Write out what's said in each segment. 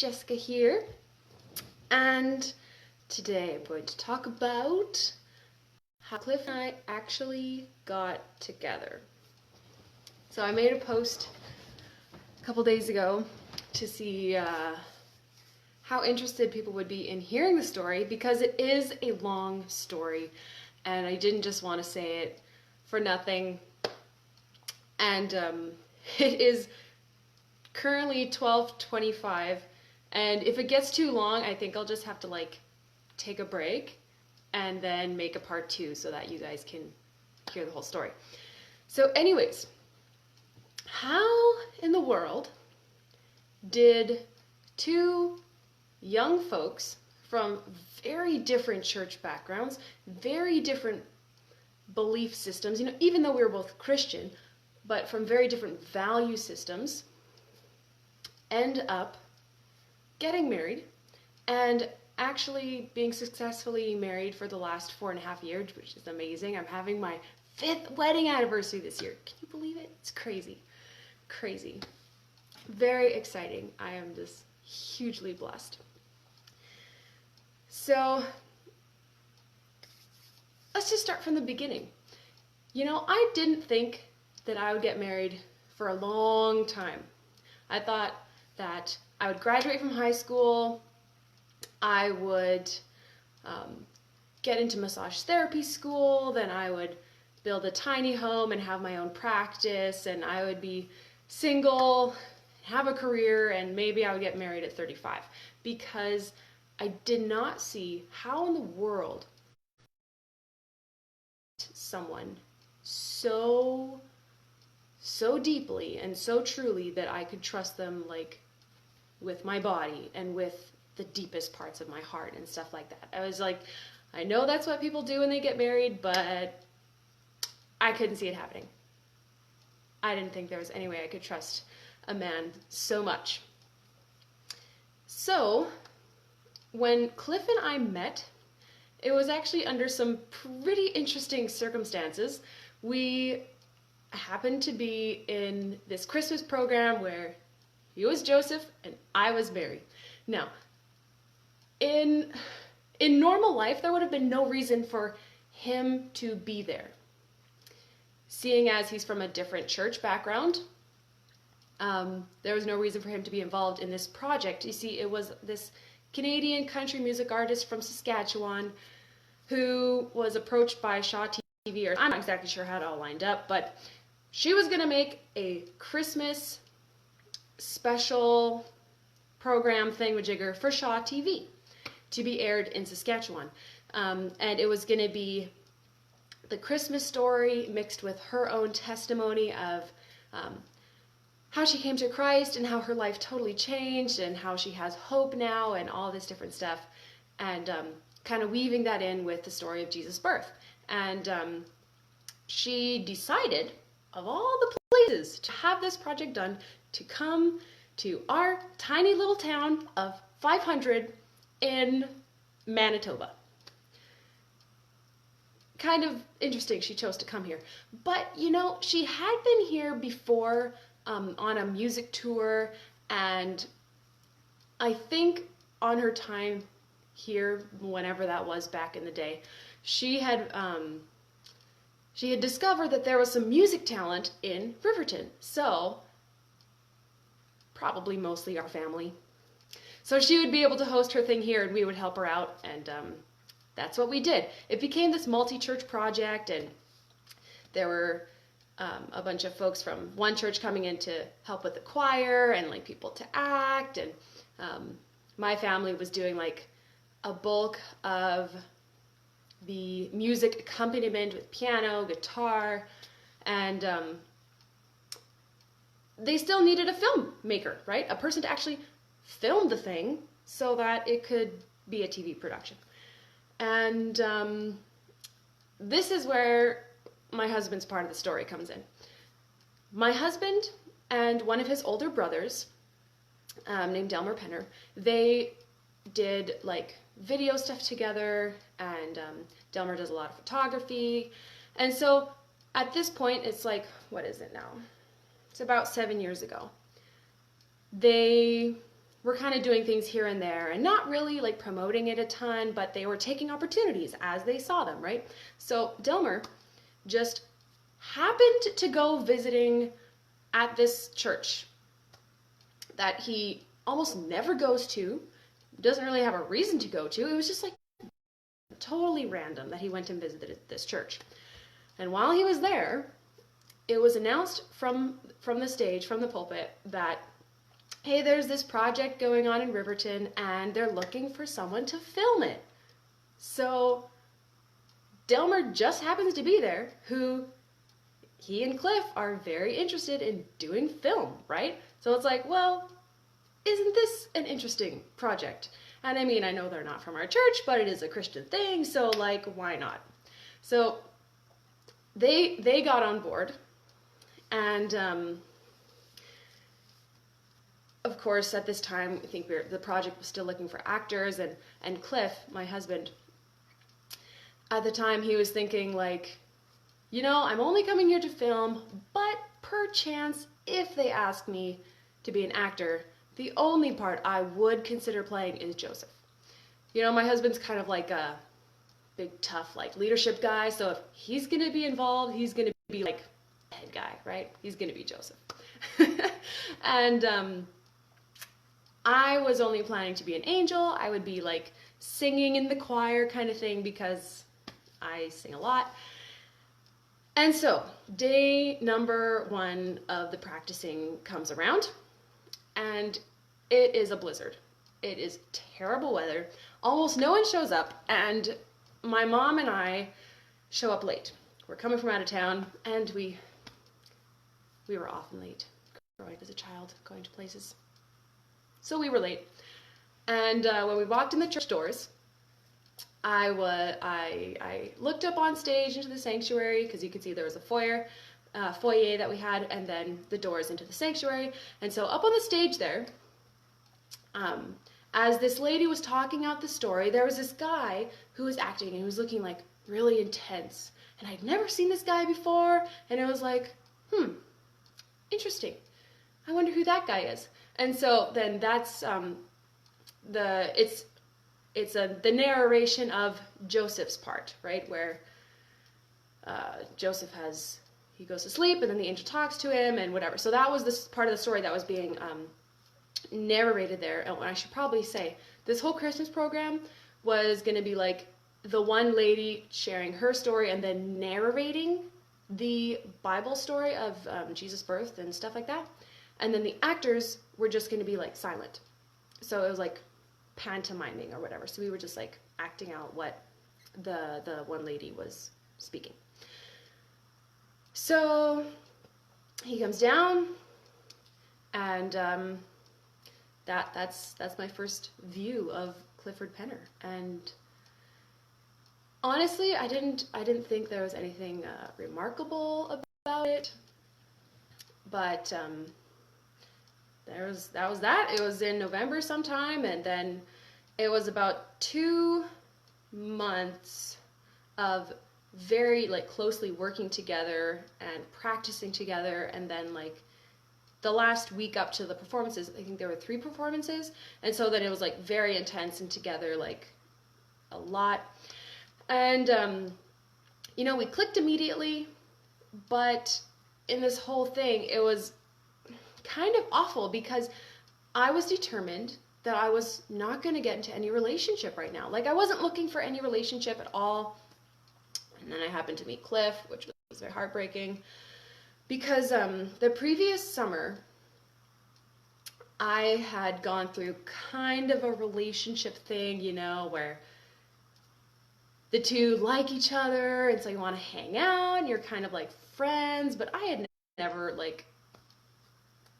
Jessica here, and today I'm going to talk about how Cliff and I actually got together. So I made a post a couple days ago to see how interested people would be in hearing the story, because it is a long story and I didn't just want to say it for nothing. And it is currently 12:25, and if it gets too long, I think I'll just have to take a break and then make a part 2 so that you guys can hear the whole story. So anyways, how in the world did two young folks from very different church backgrounds, very different belief systems, even though we were both Christian, but from very different value systems, end up getting married and actually being successfully married for the last 4.5 years, which is amazing. I'm having my 5th wedding anniversary this year. Can you believe it? It's crazy. Crazy. Very exciting. I am just hugely blessed. So let's just start from the beginning. I didn't think that I would get married for a long time. I thought that I would graduate from high school, I would get into massage therapy school, then I would build a tiny home and have my own practice, and I would be single, have a career, and maybe I would get married at 35, because I did not see how in the world someone so deeply and so truly that I could trust them with my body and with the deepest parts of my heart and stuff like that. I was like, I know that's what people do when they get married, but I couldn't see it happening. I didn't think there was any way I could trust a man so much. So when Cliff and I met, it was actually under some pretty interesting circumstances. We happened to be in this Christmas program where he was Joseph and I was Mary. Now, in normal life, there would have been no reason for him to be there. Seeing as he's from a different church background, there was no reason for him to be involved in this project. You see, it was this Canadian country music artist from Saskatchewan who was approached by Shaw TV, or I'm not exactly sure how it all lined up, but she was going to make a Christmas special program thingamajigger for Shaw TV to be aired in Saskatchewan. And it was going to be the Christmas story mixed with her own testimony of how she came to Christ and how her life totally changed and how she has hope now and all this different stuff, and kind of weaving that in with the story of Jesus' birth. And she decided, of all the places to have this project done, to come to our tiny little town of 500 in Manitoba. Kind of interesting she chose to come here. But, she had been here before on a music tour, and I think on her time here, whenever that was back in the day, she had discovered that there was some music talent in Riverton. So probably mostly our family. So she would be able to host her thing here and we would help her out, and that's what we did. It became this multi-church project, and there were a bunch of folks from one church coming in to help with the choir and people to act, and my family was doing a bulk of the music accompaniment with piano, guitar, and they still needed a filmmaker, right? A person to actually film the thing so that it could be a TV production. And this is where my husband's part of the story comes in. My husband and one of his older brothers, named Delmer Penner, they did video stuff together, and Delmer does a lot of photography. And so at this point, it's what is it now? It's about 7 years ago. They were kind of doing things here and there and not really like promoting it a ton, but they were taking opportunities as they saw them, right? So Delmer just happened to go visiting at this church that he almost never goes to, doesn't really have a reason to go to. It was just like totally random that he went and visited this church. And while he was there, it was announced from the stage, from the pulpit, that, hey, there's this project going on in Riverton, and they're looking for someone to film it. So Delmer just happens to be there, who he and Cliff are very interested in doing film, right? So it's like, well, isn't this an interesting project? And I mean, I know they're not from our church, but it is a Christian thing, so like, why not? So they got on board, and of course, at this time, I think the project was still looking for actors, and Cliff, my husband, at the time, he was thinking like, you know, I'm only coming here to film, but perchance, if they ask me to be an actor, the only part I would consider playing is Joseph. You know, my husband's kind of like a big, tough, like leadership guy, so if he's gonna be involved, he's gonna be like the head guy, right? He's gonna be Joseph. And I was only planning to be an angel. I would be like singing in the choir kind of thing because I sing a lot. And so day number 1 of the practicing comes around, and it is a blizzard. It is terrible weather. Almost no one shows up, and my mom and I show up late. We're coming from out of town, and we were often late growing up as a child, going to places. So we were late. And when we walked in the church doors, I looked up on stage into the sanctuary, because you could see there was a foyer that we had, and then the doors into the sanctuary. And so up on the stage there, as this lady was talking out the story, there was this guy who was acting, and he was looking like really intense. And I'd never seen this guy before, and it was like, interesting. I wonder who that guy is. And so then that's the narration of Joseph's part, right, where Joseph he goes to sleep, and then the angel talks to him and whatever. So that was this part of the story that was being narrated there. And I should probably say, this whole Christmas program was going to be like the one lady sharing her story and then narrating the Bible story of Jesus' birth and stuff like that. And then the actors were just going to be like silent. So it was like pantomiming or whatever. So we were just like acting out what the one lady was speaking. So he comes down, and that's my first view of Clifford Penner. And honestly, I didn't think there was anything remarkable about it, but that was that. It was in November sometime, and then it was about 2 months of very like closely working together and practicing together, and then like the last week up to the performances, I think there were 3 performances, and so then it was like very intense and together like a lot. And you know, we clicked immediately, but in this whole thing it was kind of awful because I was determined that I was not going to get into any relationship right now. Like, I wasn't looking for any relationship at all. And then I happened to meet Cliff, which was very heartbreaking, because the previous summer I had gone through kind of a relationship thing, you know, where the two like each other, and so you want to hang out, and you're kind of like friends, but I had never like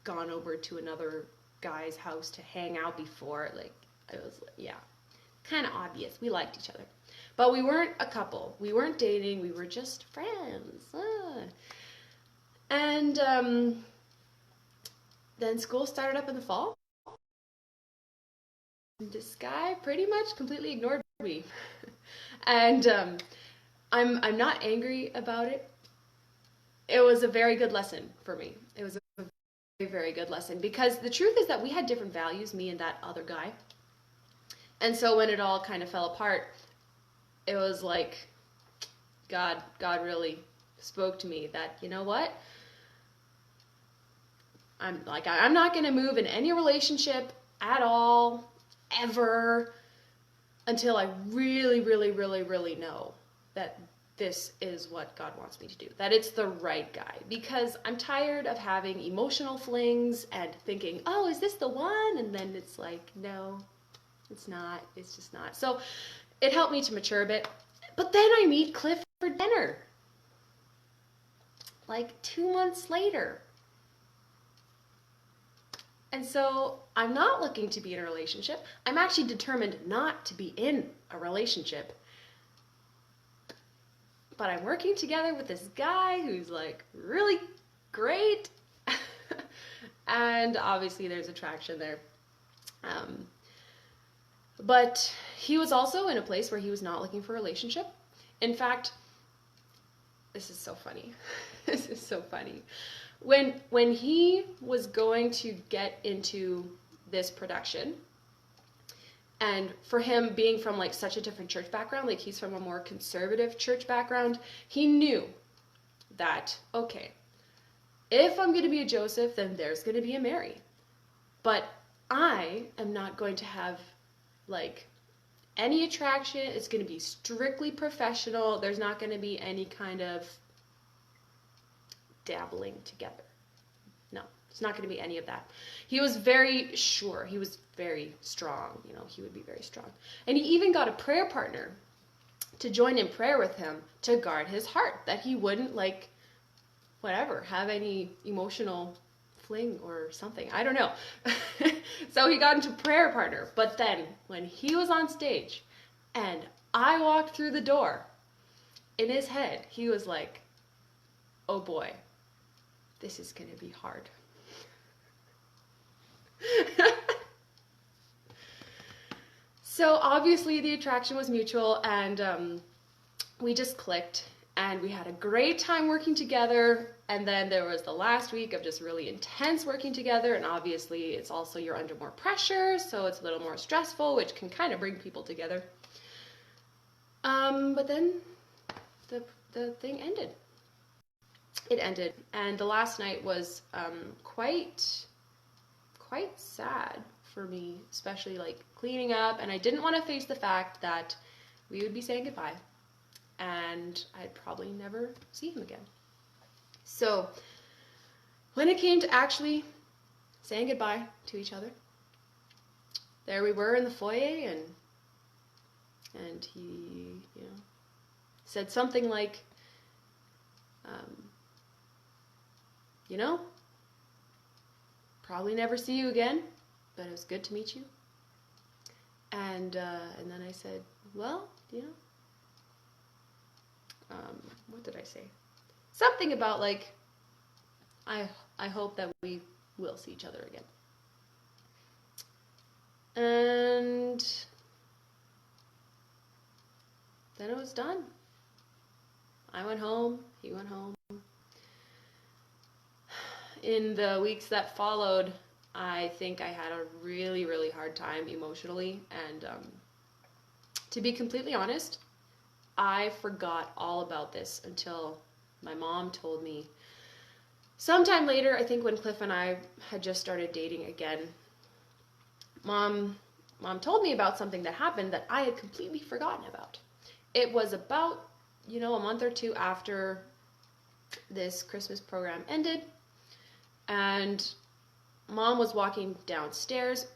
gone over to another guy's house to hang out before. Like, it was, yeah, kind of obvious. We liked each other. But we weren't a couple. We weren't dating. We were just friends. And then school started up in the fall. This guy pretty much completely ignored me. And I'm not angry about it. It was a very good lesson for me. It was a very good lesson, because the truth is that we had different values, me and that other guy. And so when it all kind of fell apart, it was like God really spoke to me that, you know what? I'm not going to move in any relationship at all, ever, until I really, really, really, really know that this is what God wants me to do, that it's the right guy, because I'm tired of having emotional flings and thinking, oh, is this the one? And then it's like, no, it's not. It's just not. So it helped me to mature a bit. But then I meet Cliff for dinner, like 2 months later. And so I'm not looking to be in a relationship. I'm actually determined not to be in a relationship. But I'm working together with this guy who's like really great. And obviously there's attraction there. But he was also in a place where he was not looking for a relationship. In fact, this is so funny. This is so funny. When he was going to get into this production, and for him being from like such a different church background, like he's from a more conservative church background, he knew that, okay, if I'm going to be a Joseph, then there's going to be a Mary. But I am not going to have like any attraction. It's going to be strictly professional. There's not going to be any kind of dabbling together. No, it's not going to be any of that. He was very sure. He was very strong. You know, he would be very strong. And he even got a prayer partner to join in prayer with him to guard his heart, that he wouldn't like whatever, have any emotional fling or something. I don't know. So he got into prayer partner. But then when he was on stage and I walked through the door, in his head, he was like, oh boy, this is going to be hard. So obviously the attraction was mutual, and we just clicked, and we had a great time working together. And then there was the last week of just really intense working together, and obviously it's also, you're under more pressure, so it's a little more stressful, which can kind of bring people together. But then the thing ended. It ended, and the last night was quite sad for me, especially like cleaning up, and I didn't want to face the fact that we would be saying goodbye and I'd probably never see him again. So when it came to actually saying goodbye to each other, there we were in the foyer, and he, you know, said something like, you know, probably never see you again, but it was good to meet you. And then I said, well, you know, what did I say? Something about like, I hope that we will see each other again. And then it was done. I went home, he went home. In the weeks that followed, I think I had a really, really hard time emotionally, and to be completely honest, I forgot all about this until my mom told me sometime later. I think when Cliff and I had just started dating again, mom told me about something that happened that I had completely forgotten about. It was about, you know, a month or two after this Christmas program ended, and Mom was walking downstairs.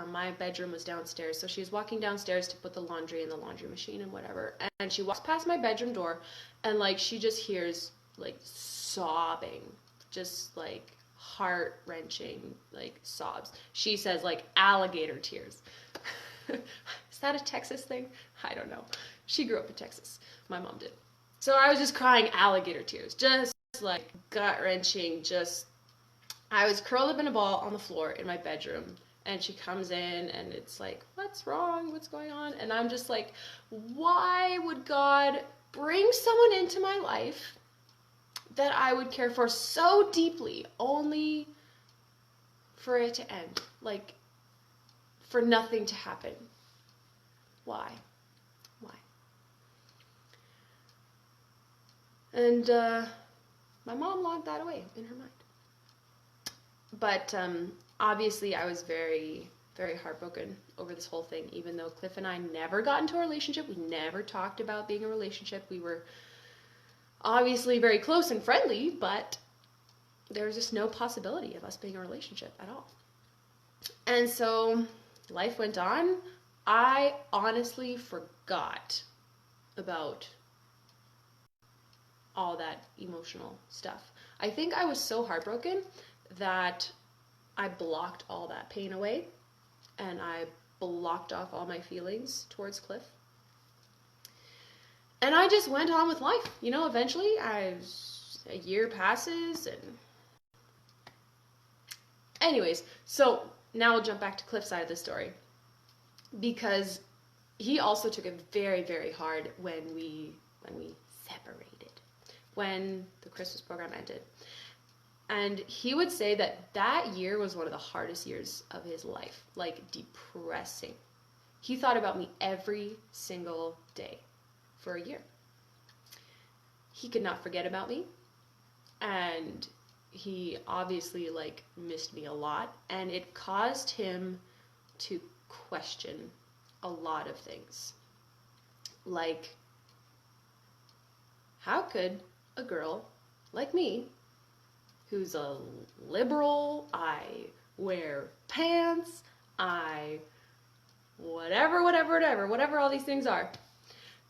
My bedroom was downstairs, so she was walking downstairs to put the laundry in the laundry machine and whatever, and she walks past my bedroom door, and like she just hears like sobbing, just like heart-wrenching like sobs. She says like alligator tears. Is that a Texas thing? I don't know. She grew up in Texas. My mom did. So I was just crying alligator tears, just like gut-wrenching, I was curled up in a ball on the floor in my bedroom, and she comes in, and it's like, what's wrong? What's going on? And I'm just like, why would God bring someone into my life that I would care for so deeply, only for it to end, like for nothing to happen. Why? And my mom logged that away in her mind. But obviously I was very, very heartbroken over this whole thing, even though Cliff and I never got into a relationship. We never talked about being in a relationship. We were obviously very close and friendly, but there was just no possibility of us being in a relationship at all. And so life went on. I honestly forgot about all that emotional stuff. I think I was so heartbroken that I blocked all that pain away, and I blocked off all my feelings towards Cliff. And I just went on with life. You know, eventually a year passes, and anyways, so now I'll jump back to Cliff's side of the story, because he also took it very, very hard when we separated, when the Christmas program ended. And he would say that that year was one of the hardest years of his life, like depressing. He thought about me every single day for a year. He could not forget about me, and he obviously like missed me a lot, and it caused him to question a lot of things. Like, how could a girl like me, who's a liberal, I wear pants, I whatever all these things are,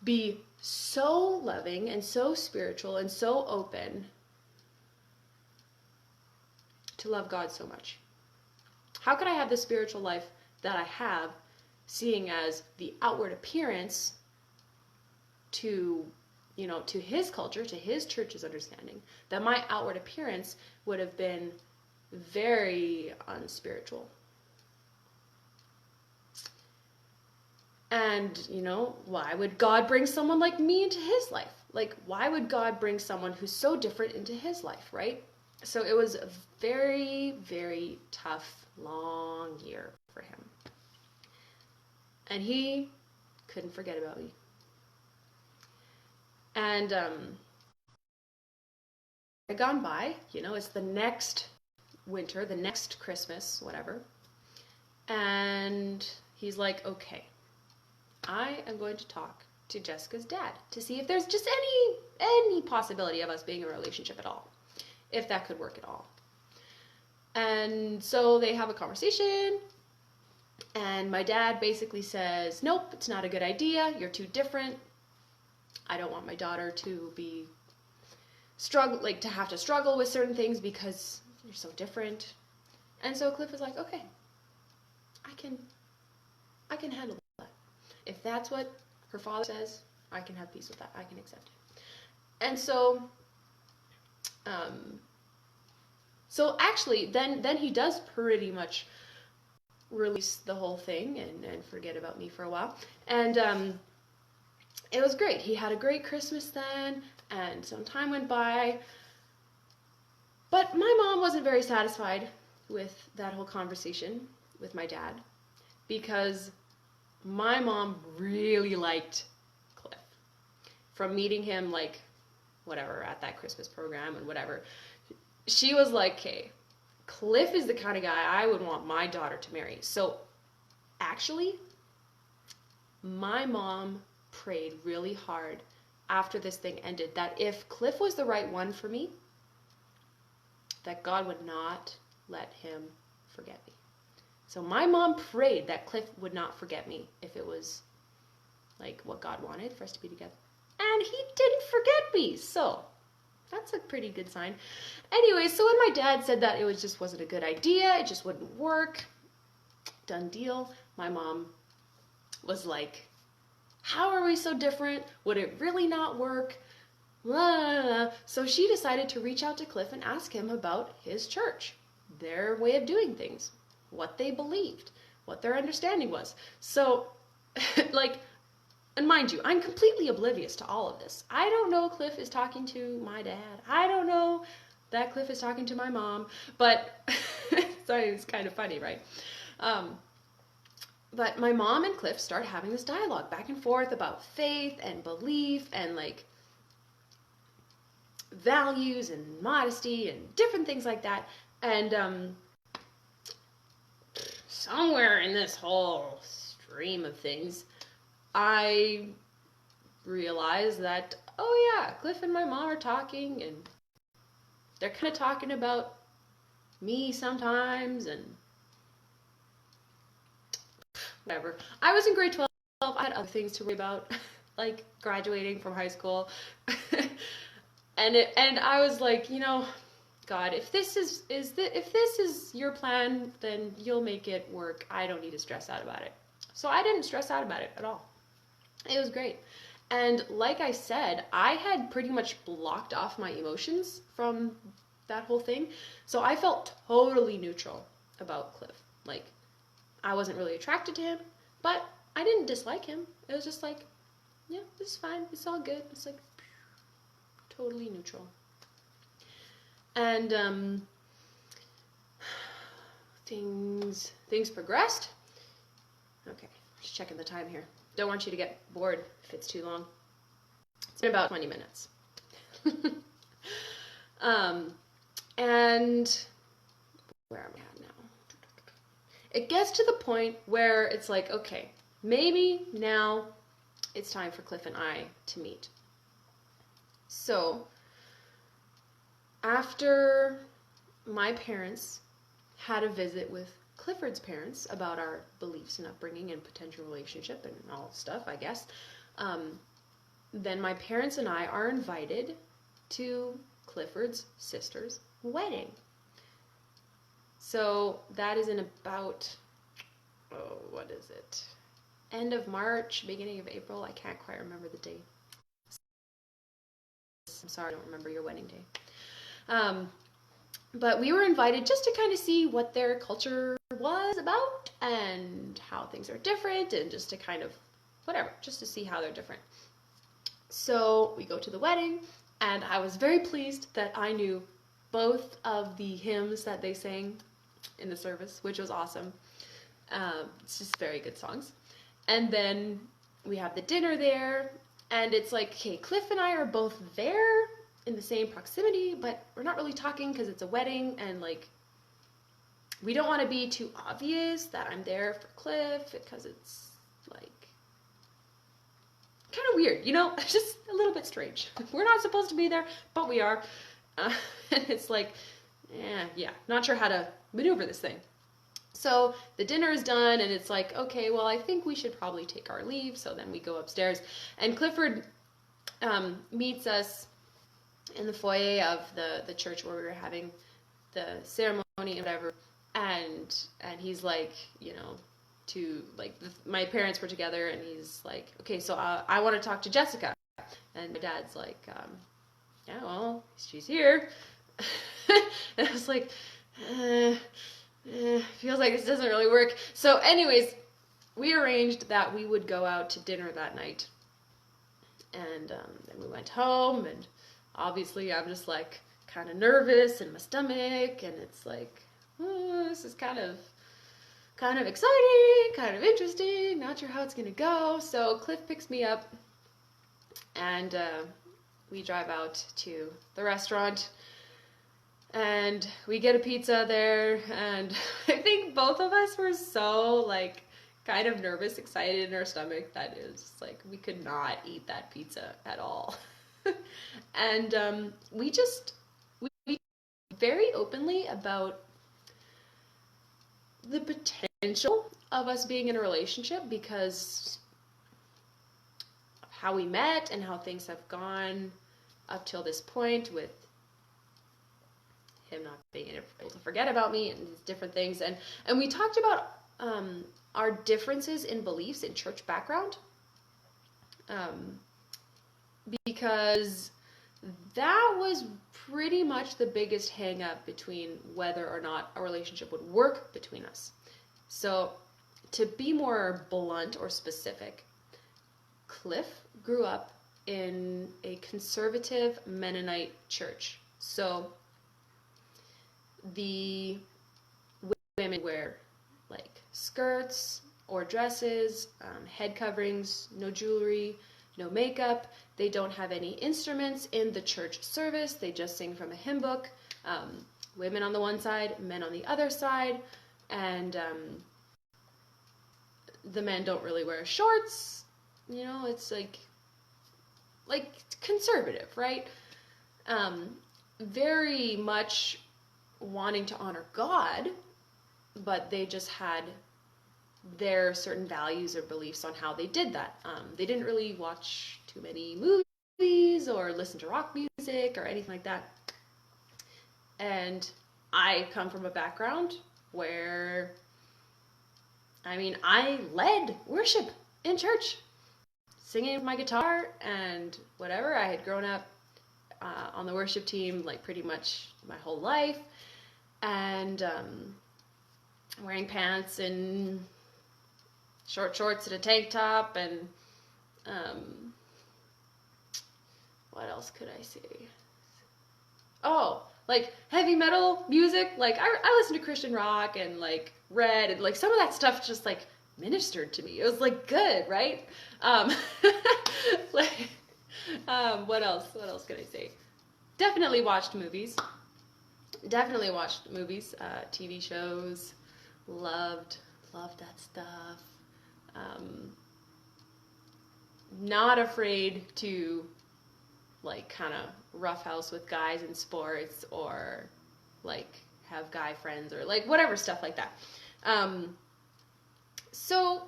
be so loving and so spiritual and so open to love God so much? How could I have the spiritual life that I have, seeing as the outward appearance to, you know, to his culture, to his church's understanding, that my outward appearance would have been very unspiritual? And, you know, why would God bring someone like me into his life? Like, why would God bring someone who's so different into his life, right? So it was a very, very tough, long year for him. And he couldn't forget about me. And had gone by, you know, it's the next winter, the next Christmas, whatever. And he's like, okay, I am going to talk to Jessica's dad to see if there's just any possibility of us being in a relationship at all, if that could work at all. And so they have a conversation, and my dad basically says, nope, it's not a good idea. You're too different. I don't want my daughter to be to have to struggle with certain things because you're so different. And so Cliff is like, okay, I can handle that. If that's what her father says, I can have peace with that. I can accept it. And so, actually, then he does pretty much release the whole thing and forget about me for a while. And it was great. He had a great Christmas then, and some time went by. But my mom wasn't very satisfied with that whole conversation with my dad, because my mom really liked Cliff. From meeting him, like, whatever, at that Christmas program and whatever, she was like, okay, Cliff is the kind of guy I would want my daughter to marry. So, actually, my mom prayed really hard after this thing ended that if Cliff was the right one for me, that God would not let him forget me. So my mom prayed that Cliff would not forget me if it was like what God wanted for us to be together. And he didn't forget me, so that's a pretty good sign. Anyway, so when my dad said that it just wasn't a good idea, it just wouldn't work, done deal, my mom was like, how are we so different? Would it really not work? Blah. So she decided to reach out to Cliff and ask him about his church, their way of doing things, what they believed, what their understanding was. So, like, and mind you, I'm completely oblivious to all of this. I don't know Cliff is talking to my dad. I don't know that Cliff is talking to my mom, but sorry, it's kind of funny, right? But my mom and Cliff start having this dialogue back and forth about faith and belief and like values and modesty and different things like that. And somewhere in this whole stream of things, I realized that, oh yeah, Cliff and my mom are talking, and they're kind of talking about me sometimes, and whatever. I was in grade 12. I had other things to worry about, like graduating from high school. and I was like, you know, God, if this is your plan, then you'll make it work. I don't need to stress out about it. So I didn't stress out about it at all. It was great. And like I said, I had pretty much blocked off my emotions from that whole thing. So I felt totally neutral about Cliff. Like, I wasn't really attracted to him, but I didn't dislike him. It was just like, yeah, this is fine. It's all good. It's like totally neutral. And things progressed. Okay, just checking the time here. Don't want you to get bored if it's too long. It's been about 20 minutes. And where am I at now? It gets to the point where it's like, okay, maybe now it's time for Cliff and I to meet. So after my parents had a visit with Clifford's parents about our beliefs and upbringing and potential relationship and all stuff, I guess, then my parents and I are invited to Clifford's sister's wedding. So that is in about, what is it? End of March, beginning of April. I can't quite remember the date. I'm sorry, I don't remember your wedding day. But we were invited just to kind of see what their culture was about and how things are different, and just to kind of, whatever, just to see how they're different. So we go to the wedding, and I was very pleased that I knew both of the hymns that they sang in the service, which was awesome. It's just very good songs. And then we have the dinner there, and it's like, okay, Cliff and I are both there in the same proximity, but we're not really talking because it's a wedding, and like, we don't want to be too obvious that I'm there for Cliff, because it's like kind of weird, you know, just a little bit strange. We're not supposed to be there, but we are. And it's like, yeah, not sure how to maneuver this thing. So the dinner is done, and it's like, okay, well, I think we should probably take our leave. So then we go upstairs, and Clifford meets us in the foyer of the church where we were having the ceremony and whatever. And he's like, you know, my parents were together, and he's like, okay, so I want to talk to Jessica. And my dad's like, yeah, well, she's here. And I was like, feels like this doesn't really work. So anyways, we arranged that we would go out to dinner that night. And then we went home, and obviously I'm just like kind of nervous in my stomach, and it's like, this is kind of exciting, kind of interesting, not sure how it's gonna go. So Cliff picks me up, and we drive out to the restaurant, and we get a pizza there, and I think both of us were so like kind of nervous, excited in our stomach that it was just like we could not eat that pizza at all. And we very openly about the potential of us being in a relationship, because of how we met and how things have gone up till this point, with him not being able to forget about me and different things. And we talked about our differences in beliefs in church background, because that was pretty much the biggest hang up between whether or not a relationship would work between us. So to be more blunt or specific, Cliff grew up in a conservative Mennonite church. So the women wear like skirts or dresses, head coverings, no jewelry, no makeup. They don't have any instruments in the church service. They just sing from a hymn book. Women on the one side, men on the other side, and the men don't really wear shorts. You know, it's like conservative, right? Very much wanting to honor God, but they just had their certain values or beliefs on how they did that. They didn't really watch too many movies or listen to rock music or anything like that. And I come from a background where, I led worship in church, singing with my guitar and whatever. I had grown up on the worship team like pretty much my whole life, and wearing pants and short shorts and a tank top, and what else could I say? Oh, like heavy metal music. Like I listen to Christian rock and like Red, and like some of that stuff just like ministered to me. It was like good, right? Like, what else? What else could I say? Definitely watched movies. TV shows. Loved that stuff. Not afraid to like kind of roughhouse with guys in sports, or like have guy friends, or like whatever stuff like that. So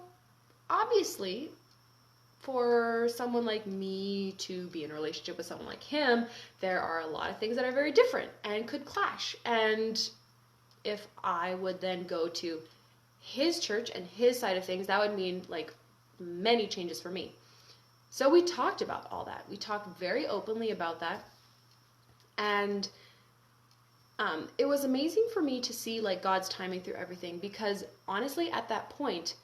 obviously for someone like me to be in a relationship with someone like him, there are a lot of things that are very different and could clash. And if I would then go to his church and his side of things, that would mean like many changes for me. So we talked about all that. We talked very openly about that. And it was amazing for me to see like God's timing through everything, because honestly at that point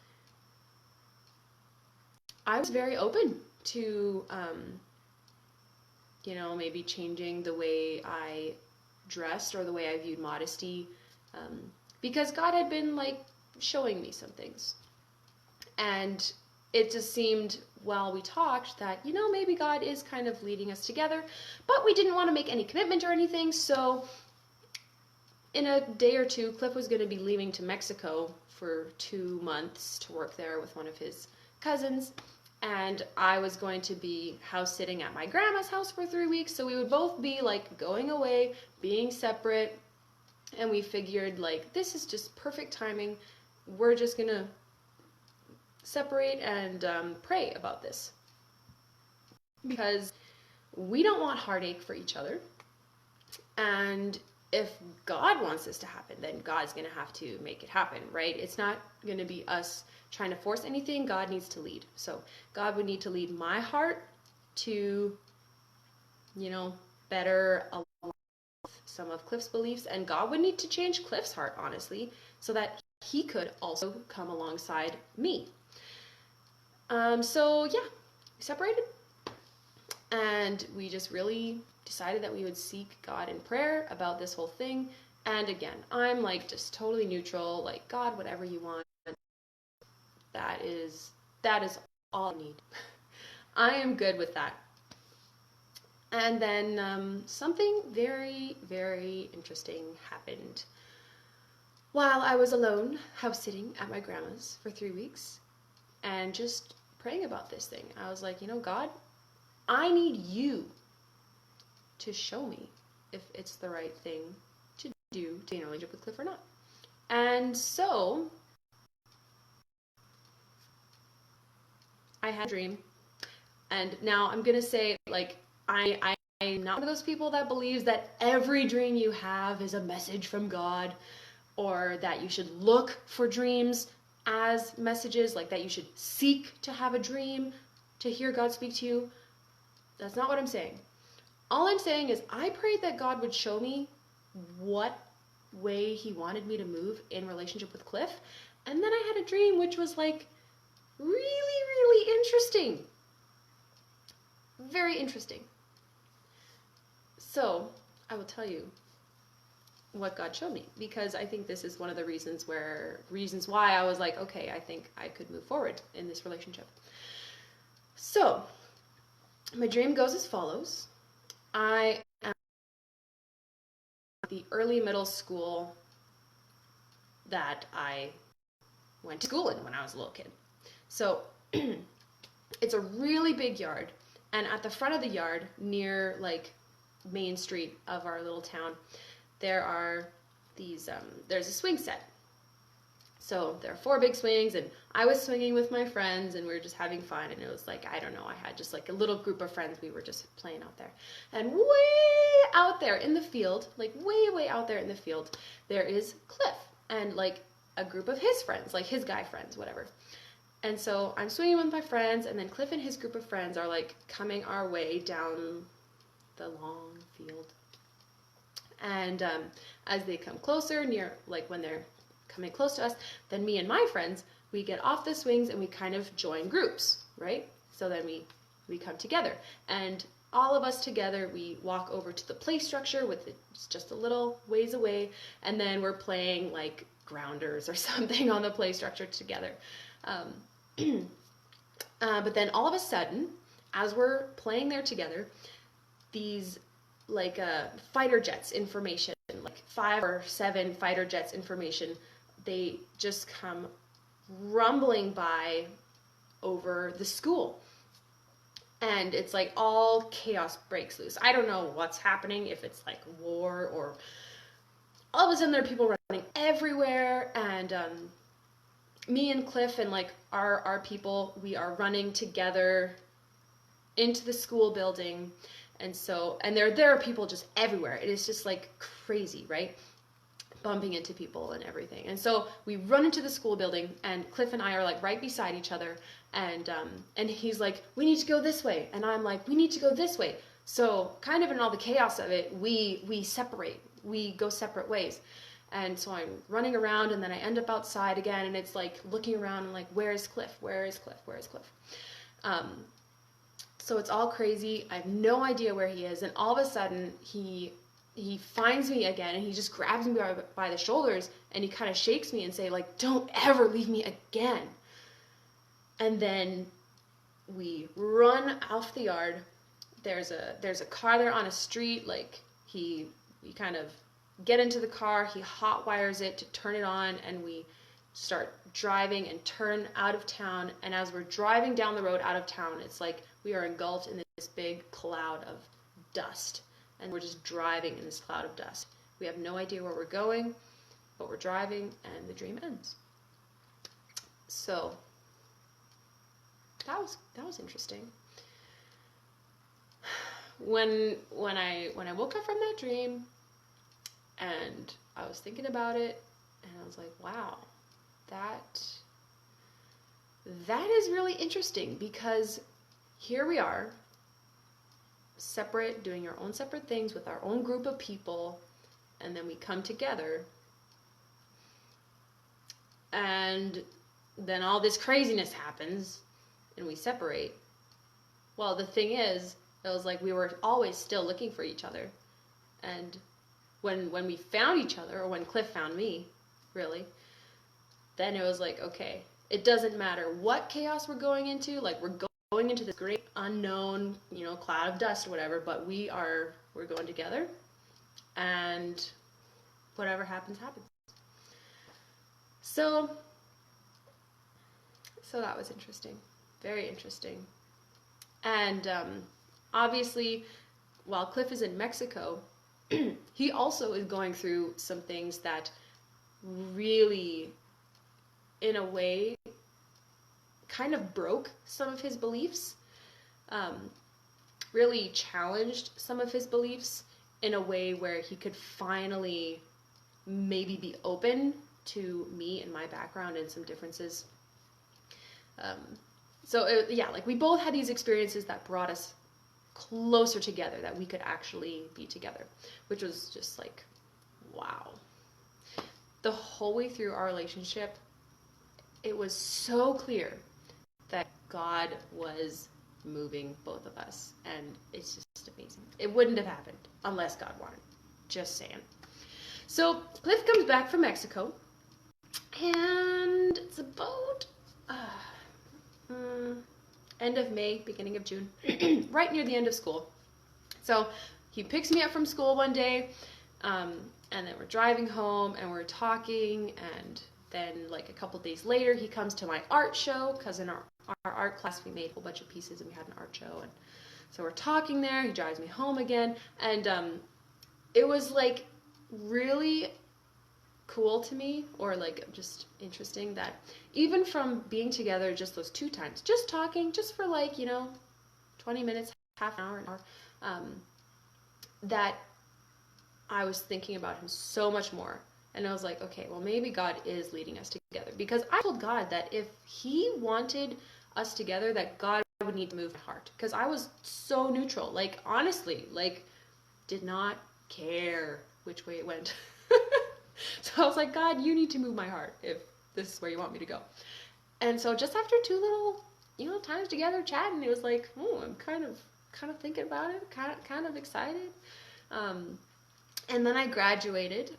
I was very open to maybe changing the way I dressed or the way I viewed modesty, because God had been like showing me some things. And it just seemed, while we talked, that maybe God is kind of leading us together, but we didn't want to make any commitment or anything. So in a day or two, Cliff was going to be leaving to Mexico for 2 months to work there with one of his cousins, and I was going to be house sitting at my grandma's house for 3 weeks. So we would both be like going away, being separate, and we figured like this is just perfect timing. We're just gonna separate and pray about this, because we don't want heartache for each other. And if God wants this to happen, then God's going to have to make it happen, right? It's not going to be us trying to force anything. God needs to lead. So God would need to lead my heart to, better align with some of Cliff's beliefs. And God would need to change Cliff's heart, honestly, so that he could also come alongside me. So yeah, we separated. And we just really decided that we would seek God in prayer about this whole thing. And again, I'm like just totally neutral, like, God, whatever you want. That is all I need. I am good with that. And then something very, very interesting happened while I was alone, house sitting at my grandma's for 3 weeks and just praying about this thing. I was like, God, I need you to show me if it's the right thing to do to be in a relationship with Cliff or not. And so I had a dream. And now I'm going to say, like, I'm not one of those people that believes that every dream you have is a message from God, or that you should look for dreams as messages, like that you should seek to have a dream to hear God speak to you. That's not what I'm saying. All I'm saying is I prayed that God would show me what way he wanted me to move in relationship with Cliff. And then I had a dream which was like really, really interesting. Very interesting. So I will tell you what God showed me, because I think this is one of the reasons why I was like, okay, I think I could move forward in this relationship. So my dream goes as follows. I am at the early middle school that I went to school in when I was a little kid. So it's a really big yard, and at the front of the yard, near like Main Street of our little town, there are these, there's a swing set. So there are 4 big swings, and I was swinging with my friends, and we were just having fun, and it was like, I don't know, I had just like a little group of friends, we were just playing out there. And way out there in the field, like way out there in the field, there is Cliff, and like a group of his friends, like his guy friends, whatever. And so I'm swinging with my friends, and then Cliff and his group of friends are like coming our way down the long field. And as they come closer, near, like when they're coming close to us, then me and my friends, we get off the swings and we kind of join groups, right? So then we come together, and all of us together, we walk over to the play structure, with it's just a little ways away, and then we're playing like grounders or something on the play structure together. But then all of a sudden, as we're playing there together, these like fighter jets information, like 5 or 7 fighter jets information, they just come rumbling by over the school. And it's like all chaos breaks loose. I don't know what's happening, if it's like war, or all of a sudden there are people running everywhere, and me and Cliff and like our people, we are running together into the school building. And there are people just everywhere. It is just like crazy, right? Bumping into people and everything. And so we run into the school building, and Cliff and I are like right beside each other, and he's like, we need to go this way, and I'm like, we need to go this way. So kind of in all the chaos of it, we separate, we go separate ways. And so I'm running around, and then I end up outside again, and it's like looking around and like, where is Cliff? Where is Cliff? Where is Cliff? So it's all crazy. I have no idea where he is, and all of a sudden he finds me again, and he just grabs me by the shoulders, and he kind of shakes me and say like, don't ever leave me again. And then we run off the yard. There's a car there on a street. Like we kind of get into the car, he hot wires it to turn it on, and we start driving and turn out of town. And as we're driving down the road out of town, it's like we are engulfed in this big cloud of dust, and we're just driving in this cloud of dust. We have no idea where we're going, but we're driving, and the dream ends. So that was interesting. When I woke up from that dream, and I was thinking about it, and I was like, wow, that is really interesting, because here we are, separate, doing our own separate things with our own group of people, and then we come together, and then all this craziness happens, and we separate. Well, the thing is, it was like we were always still looking for each other, and when we found each other, or when Cliff found me, really, then it was like, okay, it doesn't matter what chaos we're going into, like we're going into this great unknown, cloud of dust or whatever, but we're going together, and whatever happens, happens. So that was interesting, very interesting. And obviously, while Cliff is in Mexico, he also is going through some things that really, in a way, kind of broke some of his beliefs, really challenged some of his beliefs in a way where he could finally maybe be open to me and my background and some differences. Like we both had these experiences that brought us closer together, that we could actually be together, which was just like, wow. The whole way through our relationship, it was so clear that God was moving both of us, and it's just amazing. It wouldn't have happened unless God wanted. Just saying. So Cliff comes back from Mexico, and it's about end of May, beginning of June, right near the end of school. So he picks me up from school one day, and then we're driving home and we're talking, and then like a couple days later he comes to my art show, because in our art class we made a whole bunch of pieces and we had an art show, and so we're talking there. He drives me home again, and it was like really cool to me, or like just interesting, that even from being together just those 2 times, just talking, just for like, 20 minutes, half an hour, that I was thinking about him so much more. And I was like, okay, well, maybe God is leading us together, because I told God that if he wanted us together, that God would need to move my heart, because I was so neutral, like honestly, like did not care which way it went. So I was like, God, you need to move my heart if this is where you want me to go. And so just after 2 little, times together chatting, it was like, oh, I'm kind of thinking about it, kind of excited. And then I graduated,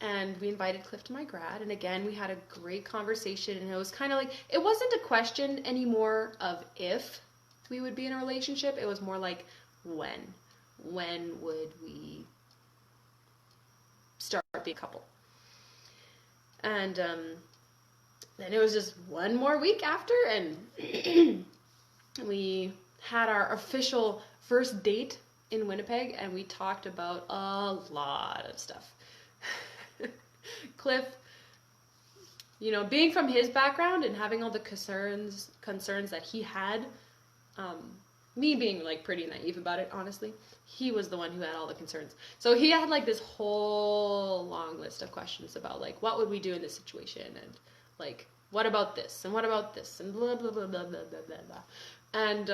and we invited Cliff to my grad, and again we had a great conversation, and it was kind of like, it wasn't a question anymore of if we would be in a relationship, it was more like when would we start being a couple. And then it was just one more week after, and we had our official first date in Winnipeg, and we talked about a lot of stuff. Cliff, being from his background and having all the concerns that he had, me being like pretty naive about it, honestly, he was the one who had all the concerns. So he had like this whole long list of questions about like, what would we do in this situation, and like, what about this, and what about this, and blah blah blah blah blah blah blah blah. And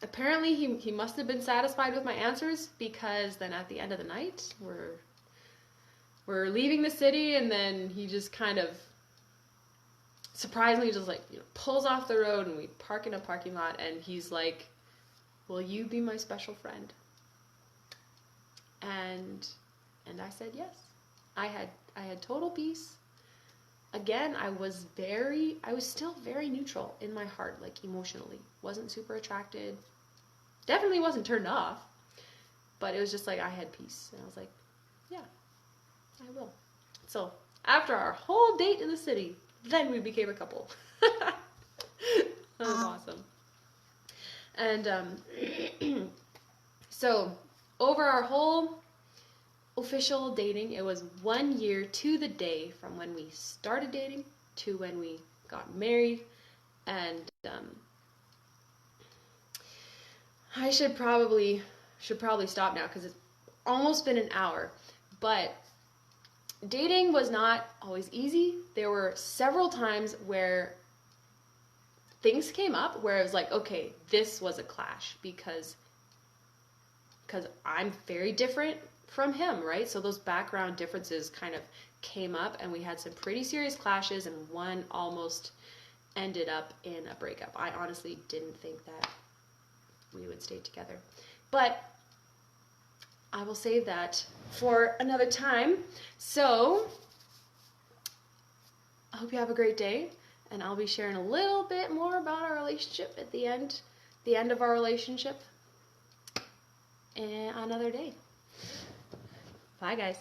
apparently he must have been satisfied with my answers, because then at the end of the night we're leaving the city, and then he just kind of surprisingly just like pulls off the road, and we park in a parking lot, and he's like, will you be my special friend? And I said yes. I had total peace. Again, I was still very neutral in my heart, like emotionally. Wasn't super attracted. Definitely wasn't turned off. But it was just like I had peace. And I was like, yeah, I will. So after our whole date in the city, then we became a couple. That was awesome. And so over our whole official dating, it was 1 year to the day from when we started dating to when we got married. And I should probably stop now, because it's almost been an hour. But dating was not always easy. There were several times where things came up where it was like, okay, this was a clash, because I'm very different from him, right? So those background differences kind of came up, and we had some pretty serious clashes, and one almost ended up in a breakup. I honestly didn't think that we would stay together, but I will save that for another time. So I hope you have a great day, and I'll be sharing a little bit more about our relationship at the end of our relationship another day. Bye, guys.